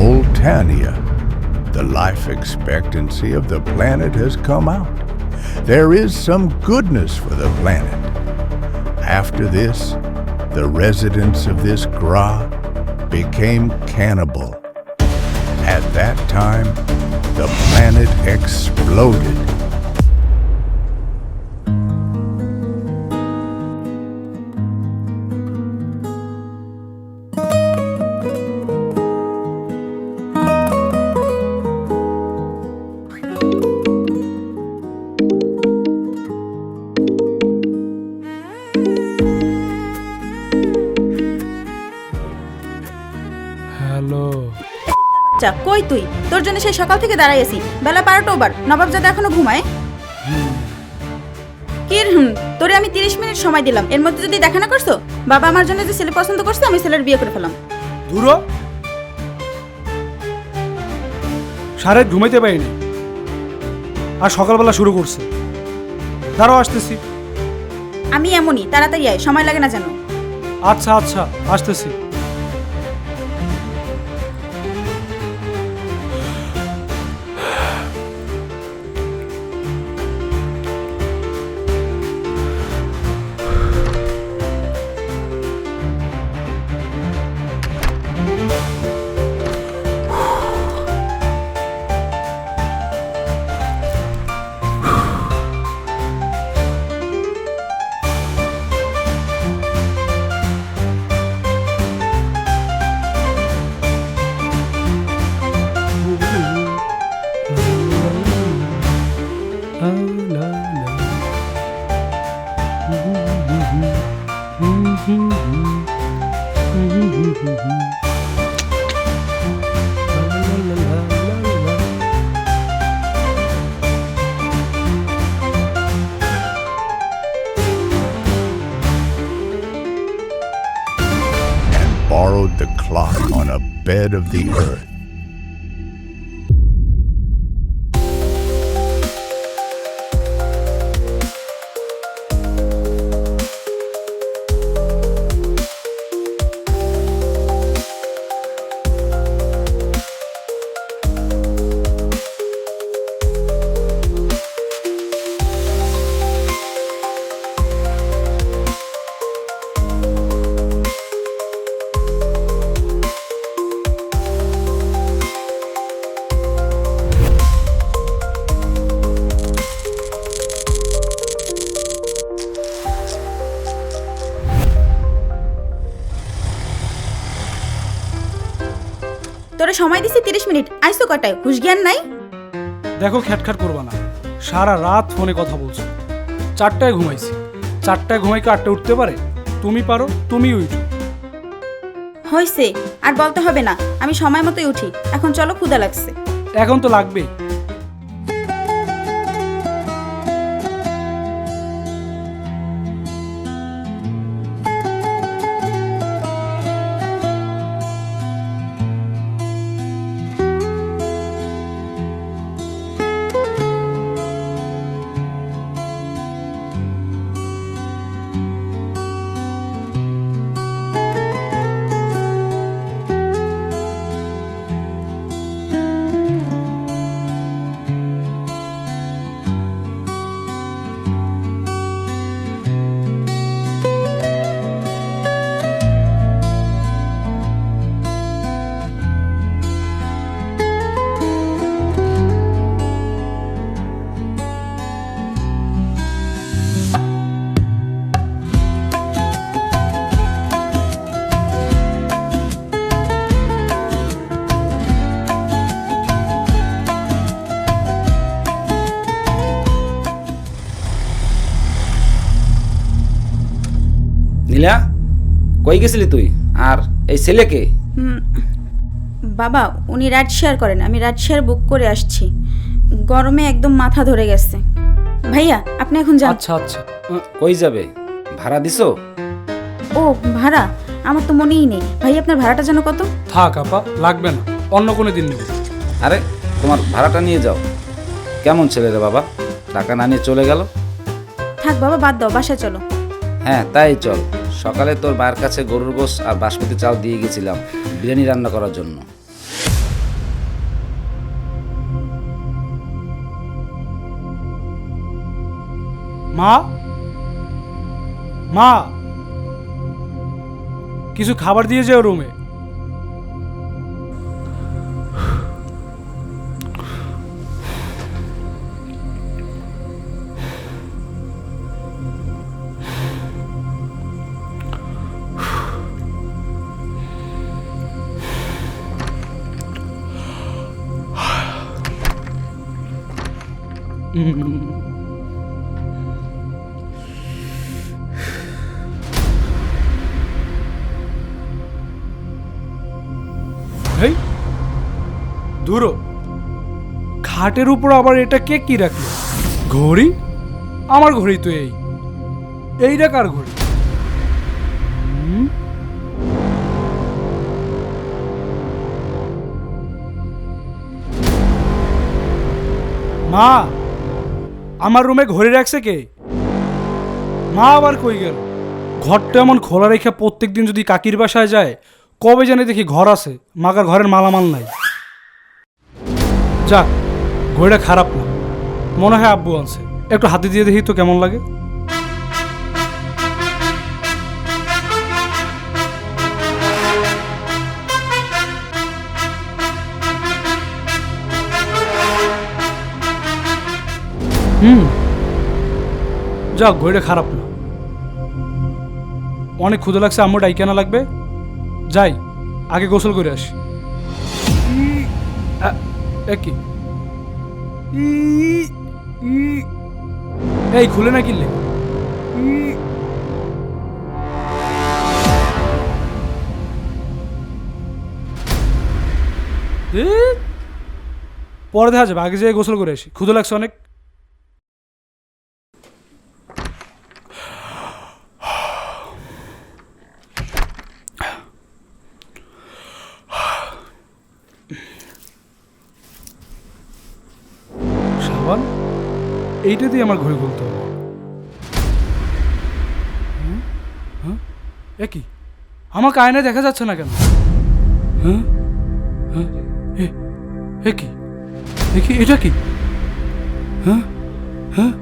Moltania. The life expectancy of the planet has come out. There is some goodness for the planet. After this, the residents of this Gra became cannibal. At that time, the planet exploded. Hello. আচ্ছা কই তুই? তোর জন্য সেই সকাল থেকে দাঁড়াই আছি, বেলা 12টা ওভার, নবাবজাদা এখনো ঘুমায়। তোরে আমি 30 মিনিট সময় দিলাম, এর মধ্যে যদি দেখা না করছো, বাবা আমার জন্য যে ছেলে পছন্দ করছে আমি ছেলের বিয়ে করে ফেলাম। দূরো সারে ঘুমাইতে পারিনি, আর সকালবেলা শুরু করছে। দাঁড়াও আসতেছি। আমি এমনই, তাড়াতাড়ি আয়, সময় লাগে না জানো। আচ্ছা আচ্ছা আসতেছি। Borrowed the clock on a bed of the earth. তোরে সময় দিছি 30 মিনিট, আইসো কটায়? হুশ জ্ঞান নাই? দেখো খ্যাটখ্যাট করবা না, সারা রাত ফোনে কথা বলছো। 4টায় ঘুমাইছি, 4টায় ঘুমাইকে 8টায় উঠতে পারে? তুমি পারো, তুমি উঠো। হইছে, আর বলতে হবে না, আমি সময় মতোই উঠি। এখন চলো, ক্ষুধা লাগছে। এখন তো লাগবেই। নীলা, কই গেছিলি তুই? আর এই ছেলেকে? বাবা, উনি রাইড শেয়ার করেন, আমি রাইড শেয়ার বুক করে আসছি। গরমে একদম মাথা ধরে গেছে। ভাইয়া আপনি এখন যান। আচ্ছা আচ্ছা। কই যাবে? ভাড়া দিছো? ও ভাড়া, আমার তো মনেই নেই। ভাই আপনার ভাড়াটা যেন কত? থাক আপা, লাগবে না, অন্য কোনো দিন নেব। আরে তোমার ভাড়াটা নিয়ে যাও। কেমন ছেলে রে বাবা, টাকা না নিয়ে চলে গেল। থাক বাবা, বাদ দাও, বাসায় চলো। হ্যাঁ তাই চল। সকালে তোর মায়ের কাছে গরুর গোশত আর বাসমতি চাল দিয়ে গেছিলাম বিরিয়ানি রান্না করার জন্য। মা, মা, কিছু খাবার দিয়ে যেও রুমে। এই দূর, খাটের উপর আবার এটা কে কি রাখলো? ঘড়ি? আমার ঘড়ি তো এইটা কার ঘড়ি? মা, আমার রুমে ঘড়ি রাখছে কে? মা আবার কই গেল? ঘরটা এমন খোলা রেখে প্রত্যেকদিন যদি কাকির বাসায় যায়, কবে জানি দেখি ঘর আছে, মাকার ঘরের মালামাল নাই। যাক, ঘড়িটা খারাপ না, মনে হয় আব্বু আনছে। একটু হাতে দিয়ে দেখি তো কেমন লাগে। যাক, ঘড়িটা খারাপ না। অনেক ক্ষুধা লাগছে, আম্মু ডাইকানা লাগবে। যাই, আগে গোসল করে আসি। কি এই খুলে না কিনলে? পরে দেখা যাবে, আগে যেয়ে গোসল করে আসি, ক্ষুধা লাগছে অনেক। সাবান, এইটা দিয়ে আমার ঘড়ি খুলতে হবে। একই, আমাকে আয়নায় দেখা যাচ্ছে না কেন? একই, এটা কি? হ্যাঁ, হ্যাঁ,